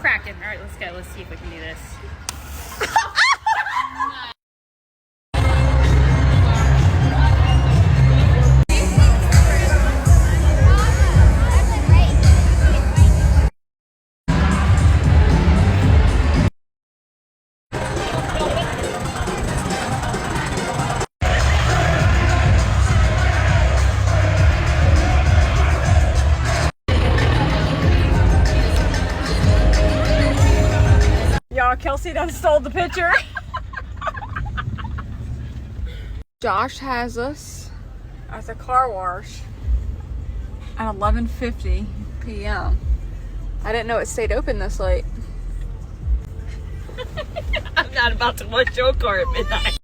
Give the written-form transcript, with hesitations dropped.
cracking. All right, let's go. Let's see if we can do this. Y'all, Kelsey done stole the picture. Josh has us at the car wash at 11:50 p.m. I didn't know it stayed open this late. I'm not about to wash your car at midnight.